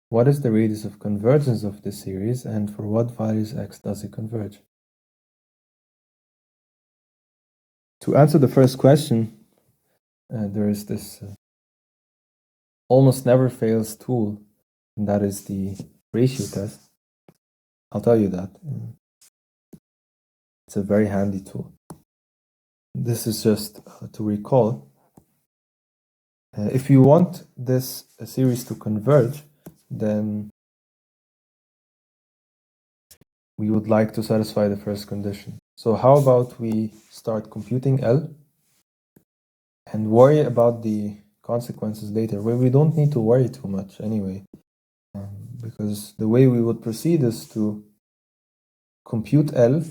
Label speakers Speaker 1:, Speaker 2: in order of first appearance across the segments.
Speaker 1: What is the radius of convergence of this series, and for what values x does it converge? To answer the first question, there is this almost never fails tool, and that is the ratio test. I'll tell you that. It's a very handy tool. This is just to recall. If you want this series to converge, then we would like to satisfy the first condition. So how about we start computing L and worry about the consequences later, where we don't need to worry too much anyway, because the way we would proceed is to compute L.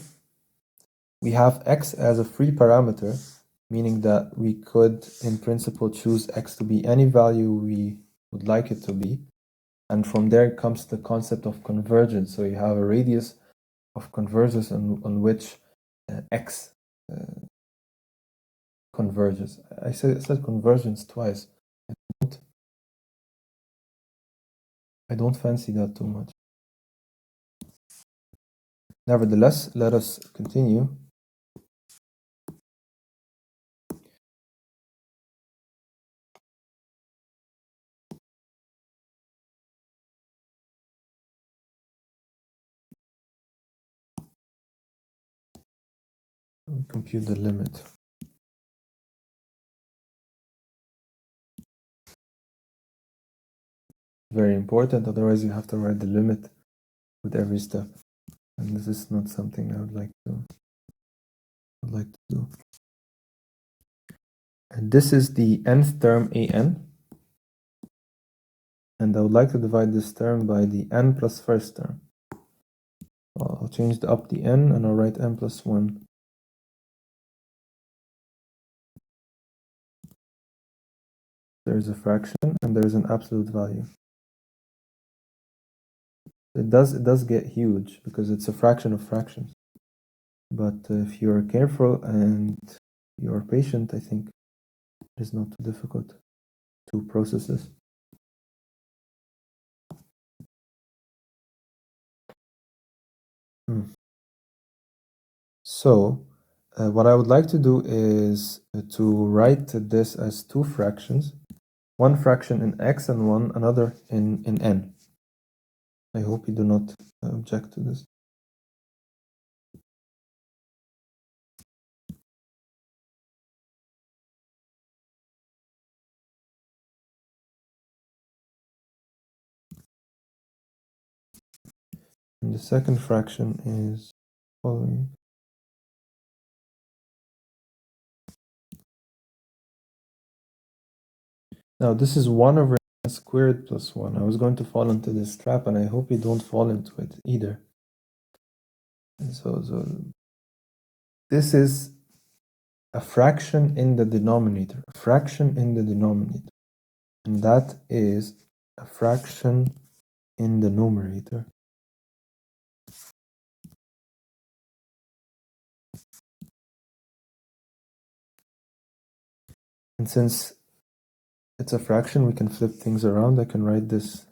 Speaker 1: We have x as a free parameter, meaning that we could in principle choose x to be any value we would like it to be, and from there comes the concept of convergence. So you have a radius of convergence on which x converges. I said convergence twice. I don't fancy that too much. Nevertheless, let us continue. Compute the limit. Very important, otherwise you have to write the limit with every step. And this is not something I would like to do. And this is the nth term an. And I would like to divide this term by the n plus first term. I'll change up the n and I'll write n plus 1. There's a fraction and there's an absolute value. It does get huge because it's a fraction of fractions. But if you're careful and you're patient, I think it is not too difficult to process this. So what I would like to do is to write this as two fractions, one fraction in x and another in n. I hope you do not object to this. And the second fraction is following. Now this is 1 over n squared plus 1. I was going to fall into this trap, and I hope you don't fall into it either. And so this is a fraction in the denominator, and that is a fraction in the numerator. And since it's a fraction, we can flip things around. I can write this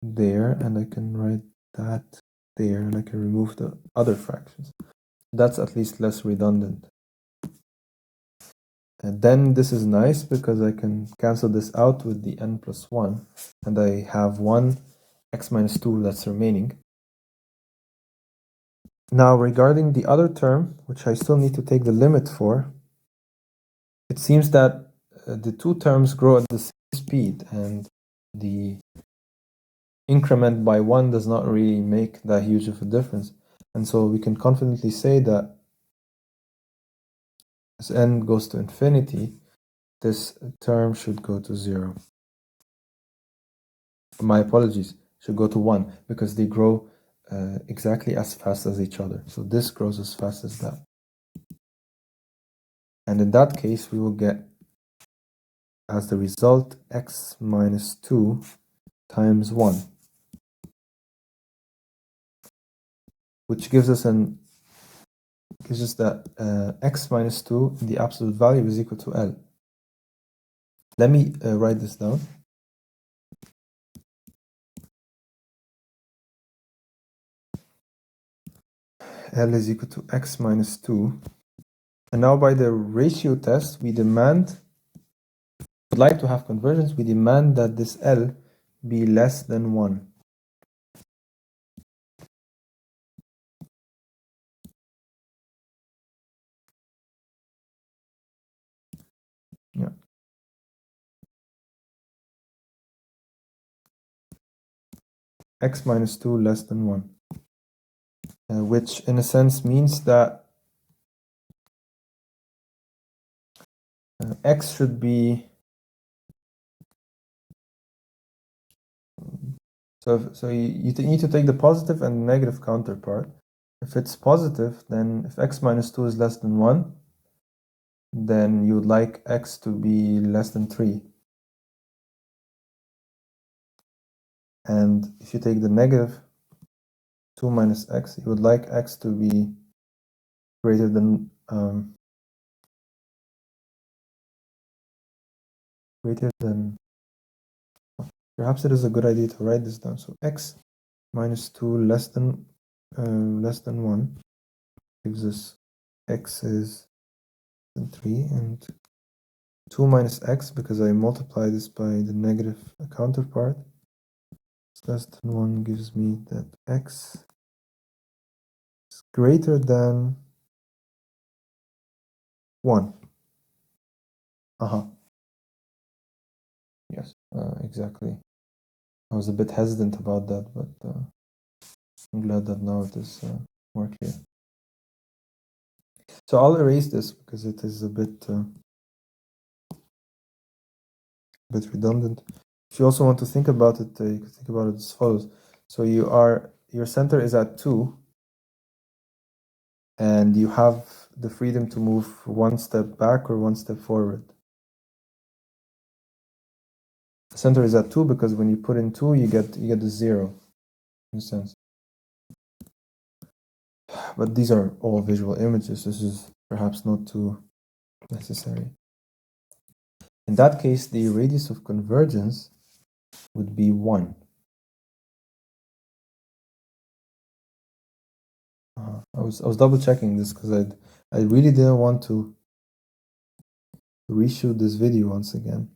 Speaker 1: there, and I can write that there, and I can remove the other fractions. That's at least less redundant. And then this is nice because I can cancel this out with the n plus 1, and I have 1 x minus 2 that's remaining. Now regarding the other term, which I still need to take the limit for, it seems that the two terms grow at the same speed, and the increment by 1 does not really make that huge of a difference. And so we can confidently say that as n goes to infinity, this term should go to 0. My apologies, should go to 1, because they grow exactly as fast as each other. So this grows as fast as that. And in that case, we will get as the result x minus 2 times 1, which gives us that x minus 2 in the absolute value is equal to L. Let me write this down. L is equal to x minus 2. And now by the ratio test, we would like to have convergence, we demand that this L be less than 1. Yeah. X minus 2 less than 1. Which in a sense means that x should be, so you need to take the positive and negative counterpart. If it's positive, then if x minus 2 is less than 1, then you would like x to be less than 3. And if you take the negative 2 minus x, you would like x to be greater than perhaps it is a good idea to write this down. So x minus 2 less than 1 gives us x is 3, and 2 minus x, because I multiply this by the negative counterpart, less than 1 gives me that x is greater than 1. Yes, exactly. I was a bit hesitant about that, but I'm glad that now it is more clear. So I'll erase this because it is a bit redundant. If you also want to think about it, you can think about it as follows. So your center is at 2, and you have the freedom to move one step back or one step forward. The center is at 2 because when you put in 2, you get the 0, in a sense. But these are all visual images. This is perhaps not too necessary. In that case, the radius of convergence would be 1. I was double checking this because I really didn't want to reshoot this video once again.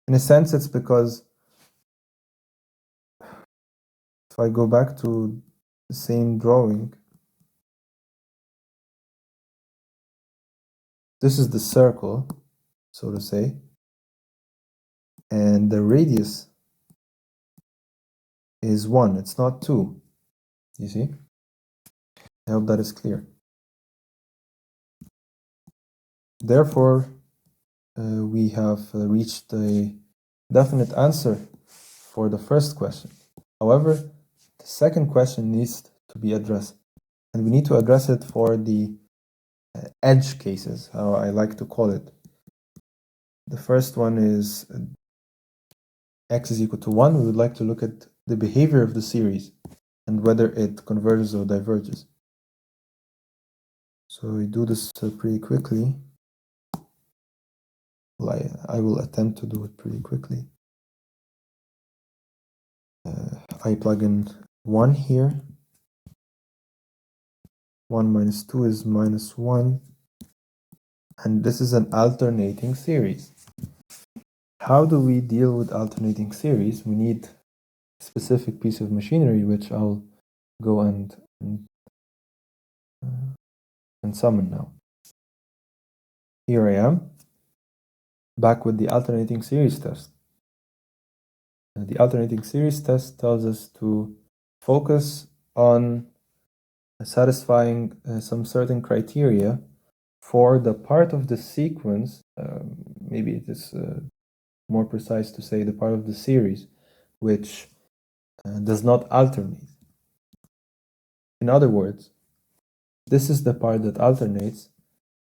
Speaker 1: In a sense, it's because if I go back to the same drawing, this is the circle, so to say, and the radius is 1. It's not 2. You see? I hope that is clear. Therefore, we have reached a definite answer for the first question. However, the second question needs to be addressed, and we need to address it for the edge cases, how I like to call it. The first one is x is equal to 1. We would like to look at the behavior of the series and whether it converges or diverges. So we do this pretty quickly. Well, I will attempt to do it pretty quickly. I plug in 1 here. 1 minus 2 is minus 1. And this is an alternating series. How do we deal with alternating series? We need a specific piece of machinery, which I'll go and summon now. Here I am, back with the alternating series test. The alternating series test tells us to focus on satisfying some certain criteria for the part of the sequence, maybe it is more precise to say the part of the series, which does not alternate. In other words, this is the part that alternates,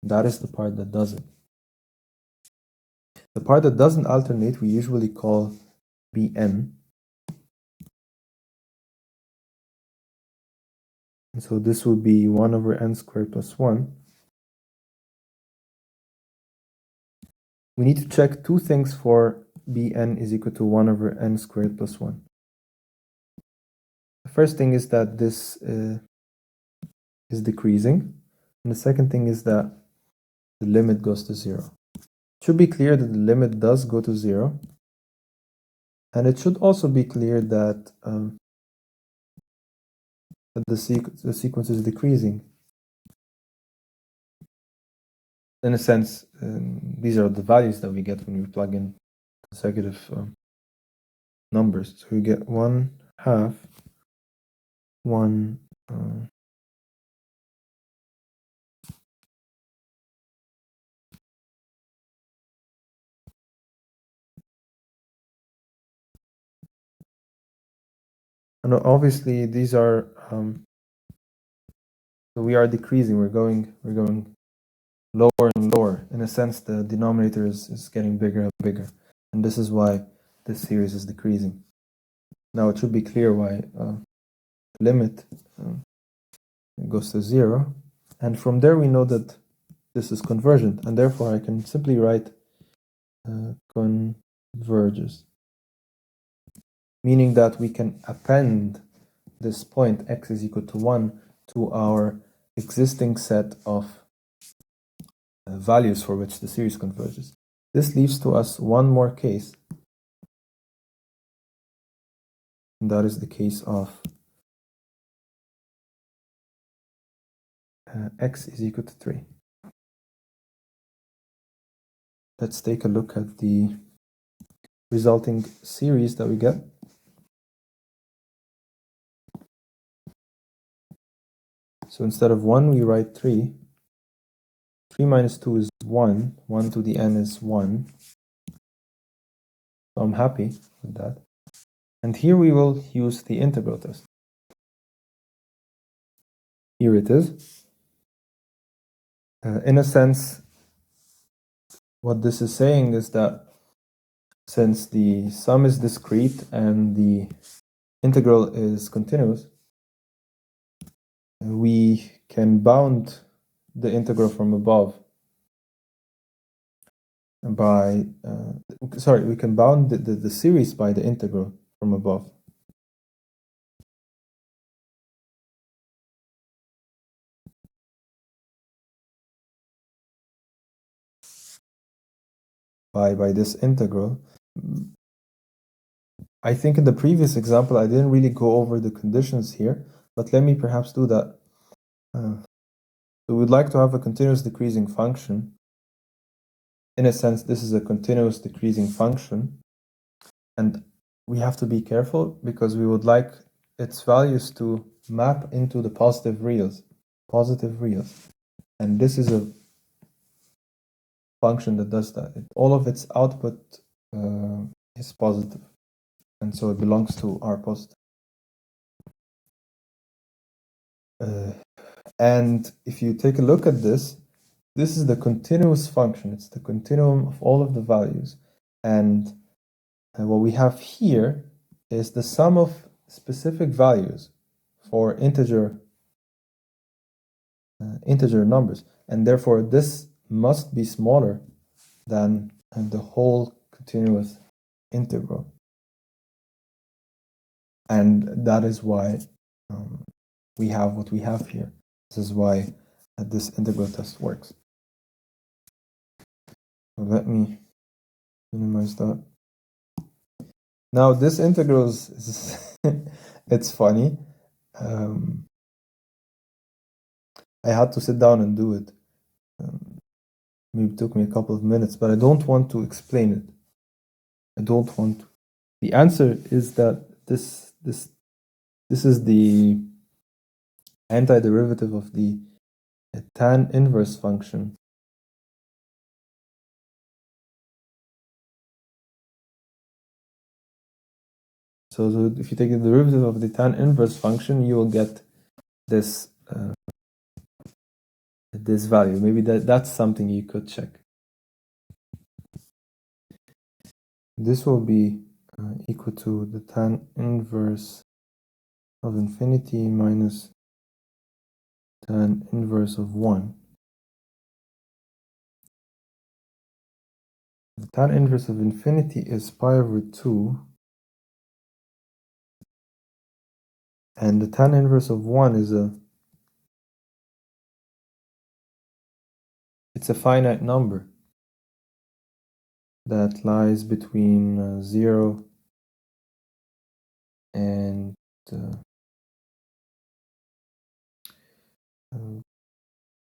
Speaker 1: that is the part that doesn't. The part that doesn't alternate we usually call Bn. And so this would be 1 over n squared plus 1. We need to check two things for Bn is equal to 1 over n squared plus 1. The first thing is that this is is decreasing, and the second thing is that the limit goes to 0. It should be clear that the limit does go to 0, and it should also be clear that, the sequence is decreasing. In a sense, these are the values that we get when we plug in consecutive numbers. So we get 1/2, 1, and obviously these are, so we are decreasing, we're going lower and lower. In a sense, the denominator is getting bigger and bigger, and this is why this series is decreasing. Now it should be clear why the limit goes to 0, and from there we know that this is convergent, and therefore I can simply write converges, meaning that we can append this point x is equal to 1 to our existing set of values for which the series converges. This leaves to us one more case, and that is the case of x is equal to 3. Let's take a look at the resulting series that we get. So instead of 1, we write 3. 3 minus 2 is 1. 1 to the n is 1. So I'm happy with that. And here we will use the integral test. Here it is. In a sense, what this is saying is that since the sum is discrete and the integral is continuous, we can bound the integral from above by, we can bound the series by the integral from above. By this integral. I think in the previous example, I didn't really go over the conditions here, but let me perhaps do that. So we'd like to have a continuous decreasing function. In a sense, this is a continuous decreasing function, and we have to be careful because we would like its values to map into the positive reals. And this is a function that does that. All of its output is positive, and so it belongs to R positive. And if you take a look at this, this is the continuous function. It's the continuum of all of the values. And what we have here is the sum of specific values for integer numbers. And therefore, this must be smaller than the whole continuous integral. And that is why we have what we have here. This is why this integral test works. So let me minimize that. Now this integral is it's funny. I had to sit down and do it. Maybe it took me a couple of minutes, but I don't want to explain it. I don't want to. The answer is that this is the antiderivative of the tan inverse function. So if you take the derivative of the tan inverse function, you will get this this value. Maybe that's something you could check. This will be equal to the tan inverse of infinity minus tan inverse of 1. The tan inverse of infinity is pi over 2, and the tan inverse of 1 is a it's a finite number that lies between 0 and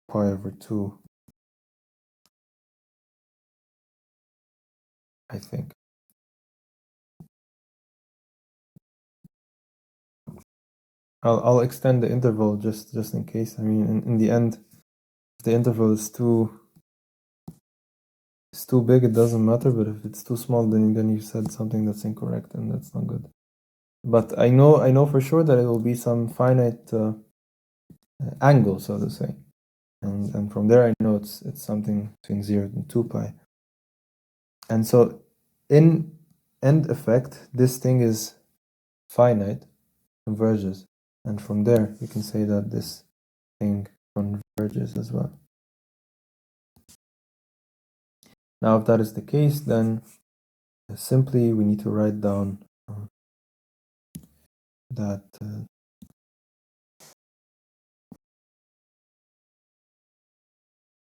Speaker 1: pi over 2, I think. I'll extend the interval just in case. I mean, in the end, if the interval is too big, it doesn't matter. But if it's too small, then you said something that's incorrect, and that's not good. But I know for sure that it will be some finite angle, so to say, and from there I know it's something between 0 and 2 pi. And so in end effect, this thing is finite, converges, and from there we can say that this thing converges as well. Now, if that is the case, then simply we need to write down that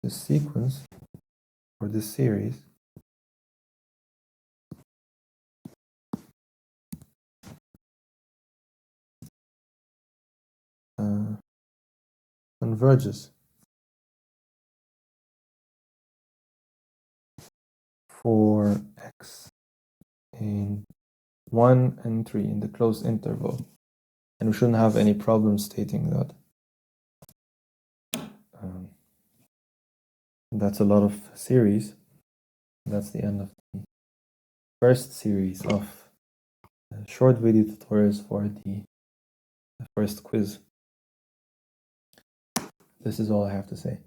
Speaker 1: this sequence or this series converges for x in 1 and 3 in the closed interval. And we shouldn't have any problem stating that. That's a lot of series. That's the end of the first series of short video tutorials for the first quiz. This is all I have to say.